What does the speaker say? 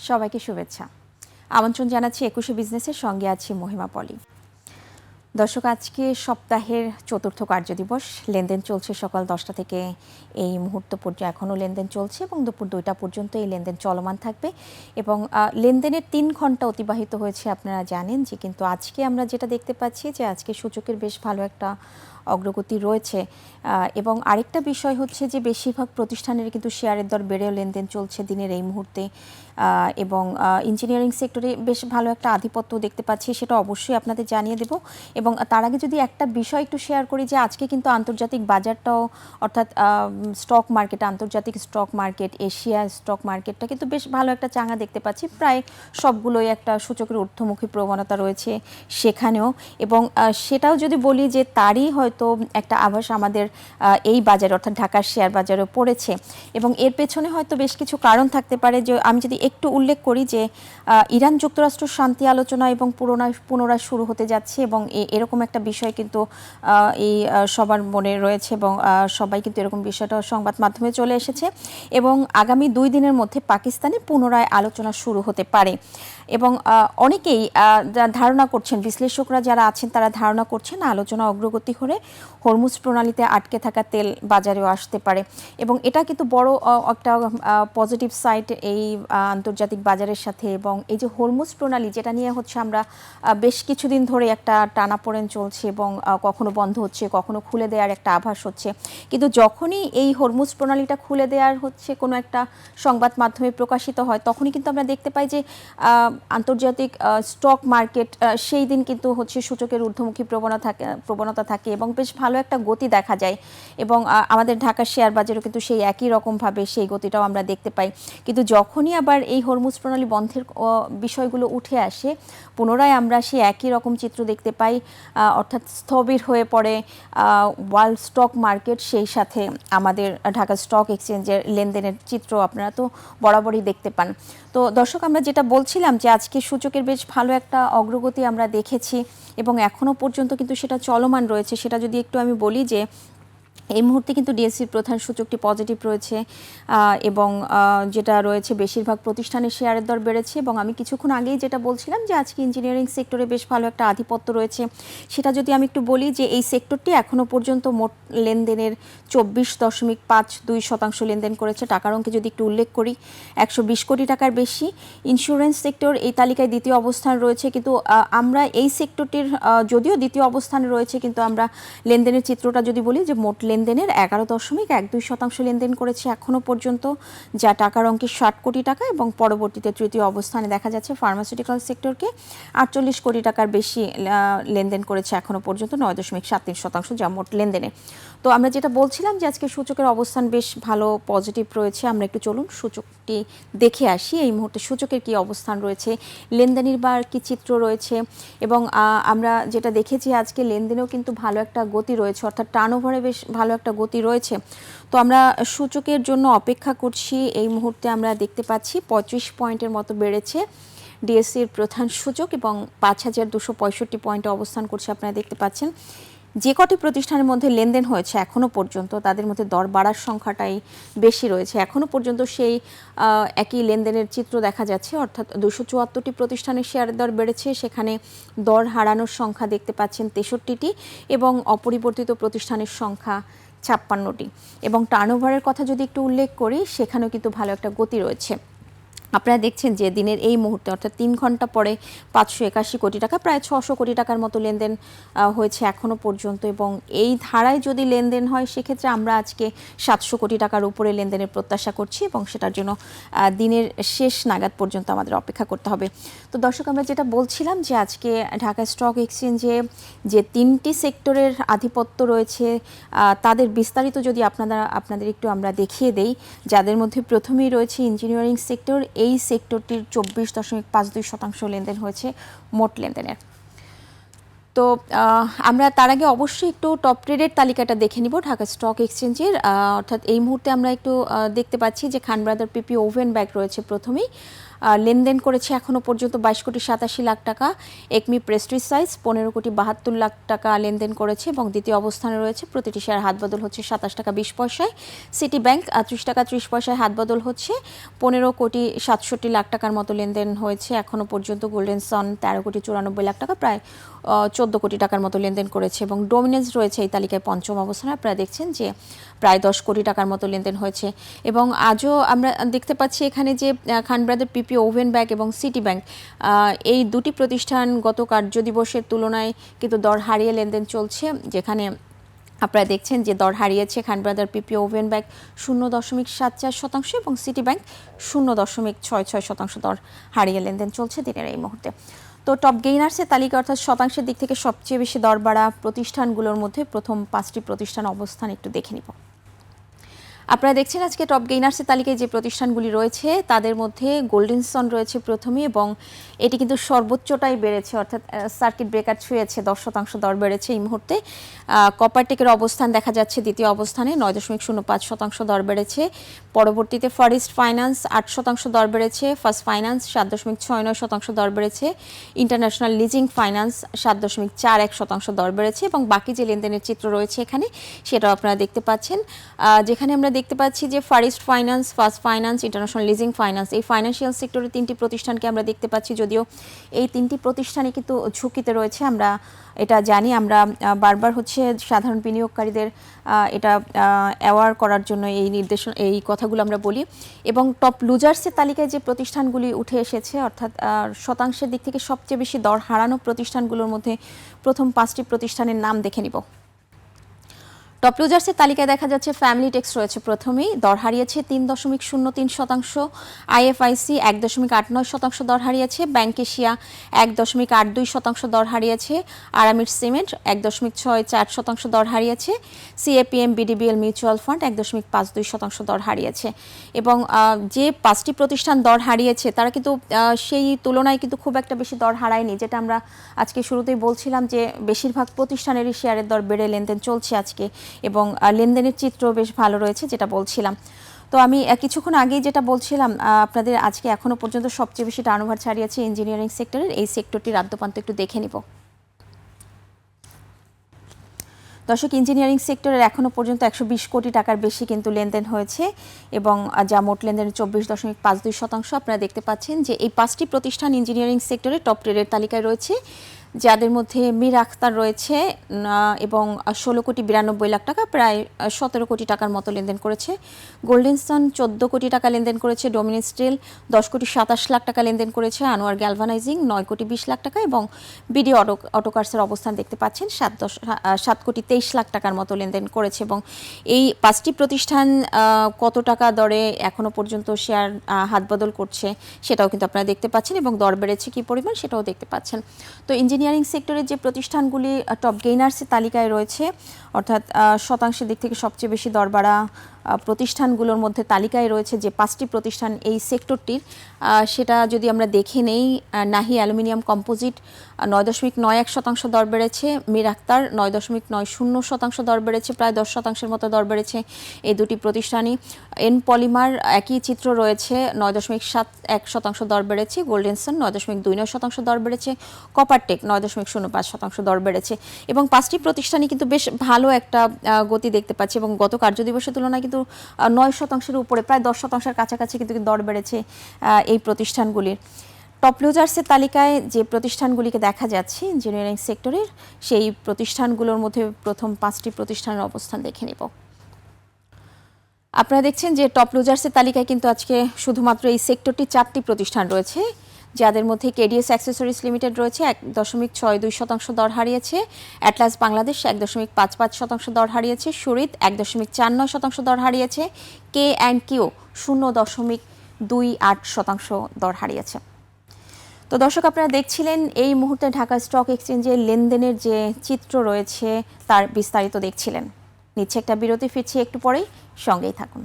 সবাইকে শুভেচ্ছা। আমন্ত্রণ জানাচ্ছি ২১শে বিজনেসের সঙ্গে আছি মহিমা পলি। দর্শক, আজকে সপ্তাহের চতুর্থ কার্যদিবস। লেনদেন চলছে সকাল ১০টা থেকে এই মুহূর্ত পর্যন্ত, এখনও লেনদেন চলছে এবং দুপুর ২টা পর্যন্ত এই লেনদেন চলমান থাকবে এবং লেনদেনের ৩ ঘন্টা অতিবাহিত হয়েছে আপনারা জানেন যে, কিন্তু আজকে আমরা যেটা দেখতে পাচ্ছি যে আজকে সূচকের বেশ ভালো একটা অগ্রগতি রয়েছে এবং আরেকটা বিষয় হচ্ছে যে বেশিরভাগ প্রতিষ্ঠানের কিন্তু শেয়ারের দর বেড়েও লেনদেন চলছে দিনের এই মুহূর্তে এবং ইঞ্জিনিয়ারিং সেক্টরে বেশ ভালো একটা আধিপত্য দেখতে পাচ্ছি, সেটা অবশ্যই আপনাদের জানিয়ে দেব। এবং তার আগে যদি একটা বিষয় একটু শেয়ার করি যে আজকে কিন্তু আন্তর্জাতিক বাজারটাও, অর্থাৎ স্টক মার্কেট, আন্তর্জাতিক স্টক মার্কেট, এশিয়া স্টক মার্কেটটা কিন্তু বেশ ভালো একটা চাঙা দেখতে পাচ্ছি। প্রায় সবগুলোই একটা সূচকের ঊর্ধ্বমুখী প্রবণতা রয়েছে সেখানেও, এবং সেটাও যদি বলি যে তারই হয়তো একটা আভাস আমাদের এই বাজারে অর্থাৎ ঢাকার শেয়ার বাজারেও পড়েছে এবং এর পেছনে হয়তো বেশ কিছু কারণ থাকতে পারে। যে আমি যদি একটু উল্লেখ করি যে ইরান যুক্তরাষ্ট্র শান্তি আলোচনা এবং পুনরায় শুরু হতে যাচ্ছে এবং এরকম একটা বিষয় কিন্তু এই সবার মনে রয়েছে এবং সবাই কিন্তু এরকম বিষয়টা সংবাদ মাধ্যমে চলে এসেছে এবং আগামী ২ দিনের মধ্যে পাকিস্তানে পুনরায় আলোচনা শুরু হতে পারে এবং অনেকেই ধারণা করছেন, বিশ্লেষকরা যারা আছেন তারা ধারণা করছেন আলোচনা অগ্রগতি হলে হরমুজ প্রণালীতে আটকে থাকা তেল বাজারেও আসতে পারে এবং এটা কিন্তু বড় একটা পজিটিভ সাইড এই আন্তর্জাতিক বাজারের সাথে। এবং এই যে হরমুজ প্রণালী, যেটা নিয়ে হচ্ছে আমরা বেশ কিছুদিন ধরে একটা টানাপোড়েন চলছে এবং কখনো বন্ধ হচ্ছে, কখনো খুলে দেওয়ার একটা আভাস হচ্ছে, কিন্তু যখনই এই হরমুজ প্রণালীটা খুলে দেওয়ার হচ্ছে কোনো একটা সংবাদ মাধ্যমে প্রকাশিত হয়, তখনই কিন্তু আমরা দেখতে পাই যে আন্তর্জাতিক স্টক মার্কেট সেই দিন কিন্তু হচ্ছে সূচকের ঊর্ধ্বমুখী প্রবণতা থাকে এবং বেশ ভালো একটা গতি দেখা যায় এবং আমাদের ঢাকার শেয়ার বাজারও কিন্তু সেই একই রকমভাবে সেই গতিটাও আমরা দেখতে পাই। কিন্তু যখনই আবার এই হরমুজ প্রণালী বন্ধের বিষয়গুলো উঠে আসে, পুনরায় আমরা সেই একই রকম চিত্র দেখতে পাই, অর্থাৎ স্থবির হয়ে পড়ে ওয়ার্ল্ড স্টক মার্কেট, সেই সাথে আমাদের ঢাকা স্টক এক্সচেঞ্জের লেনদেনের চিত্র আপনারা তো বরাবরই দেখতে পান। তো দর্শক, আমরা যেটা বলছিলাম যে আজকে সূচকের বেশ ভালো একটা অগ্রগতি আমরা দেখেছি এবং এখনও পর্যন্ত কিন্তু সেটা চলমান রয়েছে। সেটা যদি একটু আমি বলি যে এই মুহূর্তে কিন্তু ডিএসসির প্রধান সূচকটি পজিটিভ রয়েছে এবং যেটা রয়েছে বেশিরভাগ প্রতিষ্ঠানের শেয়ারের দর বেড়েছে এবং আমি কিছুক্ষণ আগেই যেটা বলছিলাম যে আজকে ইঞ্জিনিয়ারিং সেক্টরে বেশ ভালো একটা আধিপত্য রয়েছে, সেটা যদি আমি একটু বলি যে এই সেক্টরটি এখনও পর্যন্ত মোট লেনদেনের 24.52% লেনদেন করেছে। টাকার অঙ্কে যদি একটু উল্লেখ করি, 120 কোটি টাকার বেশি। ইন্স্যুরেন্স সেক্টর এই তালিকায় দ্বিতীয় অবস্থান রয়েছে, কিন্তু আমরা এই সেক্টরটির যদিও দ্বিতীয় অবস্থানে রয়েছে, কিন্তু আমরা লেনদেনের চিত্রটা যদি বলি যে মোট লেনদেনের 11.12% লেনদেন করেছে এখনও পর্যন্ত, যা টাকার অঙ্কে 60 কোটি টাকা এবং পরবর্তীতে তৃতীয় অবস্থানে দেখা যাচ্ছে ফার্মাসিউটিক্যাল সেক্টরকে 48 কোটি টাকার বেশি লেনদেন করেছে এখনও পর্যন্ত, 9.73%, যা মোট লেনদেনে। তো আমরা যেটা বলছিলাম যে আজকে সূচকের অবস্থান বেশ ভালো পজিটিভ রয়েছে। আমরা একটু চলুন সূচকটি দেখে আসি, এই মুহূর্তে সূচকের কী অবস্থান রয়েছে, লেনদেনের বা কী চিত্র রয়েছে এবং আমরা যেটা দেখেছি আজকে লেনদেনেও কিন্তু ভালো একটা গতি রয়েছে, অর্থাৎ টার্নওভারে বেশ ভালো একটা গতি রয়েছে। তো আমরা সূচকের জন্য অপেক্ষা করছি। এই মুহূর্তে আমরা দেখতে পাচ্ছি 35 পয়েন্টের মতো বেড়েছে ডিএসসির প্রধান সূচক এবং 5265 পয়েন্টে অবস্থান করছে। আপনারা দেখতে পাচ্ছেন যে কটি প্রতিষ্ঠানের মধ্যে লেনদেন হয়েছে এখনও পর্যন্ত, তাদের মধ্যে দর বাড়ার সংখ্যাটাই বেশি রয়েছে। এখনও পর্যন্ত সেই একই লেনদেনের চিত্র দেখা যাচ্ছে, অর্থাৎ 274টি প্রতিষ্ঠানের শেয়ারের দর বেড়েছে, সেখানে দর হারানোর সংখ্যা দেখতে পাচ্ছেন 63টি এবং অপরিবর্তিত প্রতিষ্ঠানের সংখ্যা 56টি। এবং টার্নওভারের কথা যদি একটু উল্লেখ করি, সেখানেও কিন্তু ভালো একটা গতি রয়েছে। আপনারা দেখছেন যে দিনের এই মুহূর্তে অর্থাৎ 3 ঘন্টা পরে 581 কোটি টাকা, প্রায় 600 কোটি টাকার মতো লেনদেন হয়েছে এখনও পর্যন্ত এবং এই ধারায় যদি লেনদেন হয় সেক্ষেত্রে আমরা আজকে 700 কোটি টাকার উপরে লেনদেনের প্রত্যাশা করছি এবং সেটার জন্য দিনের শেষ নাগাদ পর্যন্ত আমাদের অপেক্ষা করতে হবে। তো দর্শক, আমরা যেটা বলছিলাম যে আজকে ঢাকা স্টক এক্সচেঞ্জে যে 3টি সেক্টরের আধিপত্য রয়েছে তাদের বিস্তারিত যদি আপনাদের একটু আমরা দেখিয়ে দেই, যাদের মধ্যে প্রথমেই রয়েছে ইঞ্জিনিয়ারিং সেক্টর। এই সেক্টরটির 24.52% লেনদেন হয়েছে মোট লেনদেনের। তো আমরা তার আগে অবশ্যই একটু টপ ট্রেডের তালিকাটা দেখে নিব ঢাকা স্টক এক্সচেঞ্জের। অর্থাৎ এই মুহূর্তে আমরা একটু দেখতে পাচ্ছি যে খান ব্রাদার পিপি ওভেন ব্যাগ রয়েছে প্রথমেই লেনদেন করেছে এখনও পর্যন্ত 22,87,00,000 টাকা। একমি প্রেস্টিজ সাইজ 15,72,00,000 টাকা লেনদেন করেছে এবং দ্বিতীয় অবস্থানে রয়েছে। প্রতিটি শেয়ার হাতবদল হচ্ছে 27 টাকা 20 পয়সায়। সিটি ব্যাংক 30 টাকা 30 পয়সায় হাতবদল হচ্ছে। 15,67,00,000 টাকার মতো লেনদেন হয়েছে এখনও পর্যন্ত। গোল্ডেন সান 13,94,00,000 টাকা, প্রায় 14 কোটি টাকার মতো লেনদেন করেছে এবং ডোমিনেন্স রয়েছে এই তালিকায় পঞ্চম অবস্থানে। আপনারা দেখছেন যে প্রায় 10 কোটি টাকার মতো লেনদেন হয়েছে এবং আজও আমরা দেখতে পাচ্ছি এখানে যে খান ব্রাদার, পিপি, ওভেন ব্যাংক এবং সিটি ব্যাংক, এই দুটি প্রতিষ্ঠান গত কার্যদিবসের তুলনায় কিন্তু দর হারিয়ে লেনদেন চলছে, যেখানে আপনারা দেখছেন যে দর হারিয়েছে খান ব্রাদার, পিপি, ওভেন ব্যাংক 0.74% এবং সিটি ব্যাংক 0.66% দর হারিয়ে লেনদেন চলছে দিনের এই মুহূর্তে। তো টপ গেইনার্সের তালিকা অর্থাৎ শতাংশের দিক থেকে সবচেয়ে বেশি দর বাড়া প্রতিষ্ঠানগুলোর মধ্যে প্রথম 5টি প্রতিষ্ঠান অবস্থান একটু দেখে নিব। আপনারা দেখছেন আজকে টপ গেইনার্সের তালিকায় যে প্রতিষ্ঠানগুলি রয়েছে তাদের মধ্যে গোল্ডেন সান রয়েছে প্রথমে এবং এটি কিন্তু সর্বোচ্চটাই বেড়েছে, অর্থাৎ সার্কিট ব্রেকার ছুঁয়েছে, 10% দর বেড়েছে এই মুহূর্তে। কপারটেকের অবস্থান দেখা যাচ্ছে দ্বিতীয় অবস্থানে, 9.05% দর বেড়েছে। পরবর্তীতে ফরেস্ট ফাইন্যান্স 8% দর বেড়েছে। ফার্স্ট ফাইন্যান্স 7.69% দর বেড়েছে। ইন্টারন্যাশনাল লিজিং ফাইন্যান্স 7.41% দর বেড়েছে এবং বাকি যে লেনদেনের চিত্র রয়েছে এখানে সেটাও আপনারা দেখতে পাচ্ছেন, যেখানে আমরা দেখতে পাচ্ছি যে forest finance, first finance, international leasing finance, এই ফাইন্যান্সিয়াল সেক্টরের 3টি প্রতিষ্ঠানকে আমরা দেখতে পাচ্ছি। যদিও এই 3টি প্রতিষ্ঠানই কিন্তু ঝুঁকিতে রয়েছে, আমরা এটা জানি। আমরা বারবার হচ্ছে সাধারণ বিনিয়োগকারীদের এটা অ্যাওয়ার করার জন্য এই কথাগুলো আমরা বলি। এবং টপ লুজার্সের তালিকায় যে প্রতিষ্ঠানগুলি উঠে এসেছে, অর্থাৎ শতাংশের দিক থেকে সবচেয়ে বেশি দর হারানো প্রতিষ্ঠানগুলোর মধ্যে প্রথম 5টি প্রতিষ্ঠানের নাম দেখে নিব। টপ লুজার্সের তালিকায় দেখা যাচ্ছে ফ্যামিলি টেক্স রয়েছে প্রথমেই, দর হারিয়েছে 3.03%। আইএফআইসি 1.89% দর হারিয়েছে। ব্যাংক এশিয়া 1.82% দর হারিয়েছে। আরামিড সিমেন্ট 1.64% দর হারিয়েছে। সিএপিএম বিডিবিএল মিউচুয়াল ফান্ড 1.52% দর হারিয়েছে। এবং যে 5টি প্রতিষ্ঠান দর হারিয়েছে তারা কিন্তু সেই তুলনায় কিন্তু খুব একটা বেশি দর হারায়নি, যেটা আমরা আজকে শুরুতেই বলছিলাম যে বেশিরভাগ প্রতিষ্ঠানেরই শেয়ারের দর বেড়ে লেনদেন চলছে আজকে এবং লেনদেনের চিত্র বেশ ভালো রয়েছে, যেটা বলছিলাম। তো আমি কিছুক্ষণ আগেই যেটা বলছিলাম আপনাদের, আজকে এখনো পর্যন্ত সবচেয়ে বেশি টার্নওভার ছাড়িয়েছে ইঞ্জিনিয়ারিং সেক্টরের। এই সেক্টরটির আদ্যপান্ত একটু দেখে নিব। দর্শক, ইঞ্জিনিয়ারিং সেক্টরের এখনো পর্যন্ত 120 কোটি টাকার বেশি কিন্তু লেনদেন হয়েছে এবং যা মোট লেনদেনের 24.52%। আপনারা দেখতে পাচ্ছেন যে এই 5টি প্রতিষ্ঠান ইঞ্জিনিয়ারিং সেক্টরে টপ ট্রেডের তালিকায় রয়েছে, যাদের মধ্যে মীর আখতার রয়েছে এবং 16,92,00,000 টাকা, প্রায় 17 কোটি টাকার মতো লেনদেন করেছে। গোল্ডেন সান 14 কোটি টাকা লেনদেন করেছে। ডোমিনেন্স স্টিল 10,27,00,000 টাকা লেনদেন করেছে। আনোয়ার গ্যালভানাইজিং 9,20,00,000 টাকা এবং বিডি অটোকার্সের অবস্থান দেখতে পাচ্ছেন 7,23,00,000 টাকার মতো লেনদেন করেছে। এবং এই 5টি প্রতিষ্ঠান কত টাকা দরে এখনো পর্যন্ত শেয়ার হাতবদল করছে সেটাও কিন্তু আপনারা দেখতে পাচ্ছেন এবং দর বেড়েছে কি পরিমাণ সেটাও দেখতে পাচ্ছেন। তো ইঞ্জিনিয়ারিং সেক্টরের যে প্রতিষ্ঠানগুলি টপ গেইনার্সের তালিকায় রয়েছে, অর্থাৎ শতাংশের দিক থেকে সবচেয়ে বেশি দর বাড়া প্রতিষ্ঠানগুলোর মধ্যে তালিকায় রয়েছে যে 5টি প্রতিষ্ঠান এই সেক্টরটির, সেটা যদি আমরা দেখে নেই, নাহি অ্যালুমিনিয়াম কম্পোজিট 9.91% দর বেড়েছে। মীর আখতার 9.90% দর বেড়েছে, প্রায় 10% মতো দর বেড়েছে এই দুটি প্রতিষ্ঠানই। এন পলিমার একই চিত্র রয়েছে, 9.71% দর বেড়েছে। গোল্ডেন সান 9.29% দর বেড়েছে। কপারটেক 9.05% দর বেড়েছে এবং 5টি প্রতিষ্ঠানই কিন্তু বেশ ভালো একটা গতি দেখতে পাচ্ছি এবং গত কার্যদিবসের তুলনায় কিন্তু 9%-এর উপরে, প্রায় 10%-এর কাছাকাছি কিন্তু দর বেড়েছে এই প্রতিষ্ঠানগুলির। টপ লুজার্সের তালিকায় যে প্রতিষ্ঠানগুলিকে দেখা যাচ্ছে ইঞ্জিনিয়ারিং সেক্টরের, সেই প্রতিষ্ঠানগুলোর মধ্যে প্রথম 5টি প্রতিষ্ঠানের অবস্থান দেখে নেব। আপনারা দেখছেন যে টপ লুজার্সের তালিকায় কিন্তু আজকে শুধুমাত্র এই সেক্টরটি 4টি প্রতিষ্ঠান রয়েছে, যাদের মধ্যে কেডিএস অ্যাক্সেসরিজ লিমিটেড রয়েছে 1.62% দর হারিয়েছে। অ্যাটলাস বাংলাদেশ 1.55% দর হারিয়েছে। সুরিত 1.49% দর হারিয়েছে। K&Q 0.28% দর হারিয়েছে। তো দর্শক, আপনারা দেখছিলেন এই মুহূর্তে ঢাকা স্টক এক্সচেঞ্জের লেনদেনের যে চিত্র রয়েছে তার বিস্তারিত দেখছিলেন। নিচ্ছে একটা বিরতি, ফিরছি একটু পরেই, সঙ্গেই থাকুন।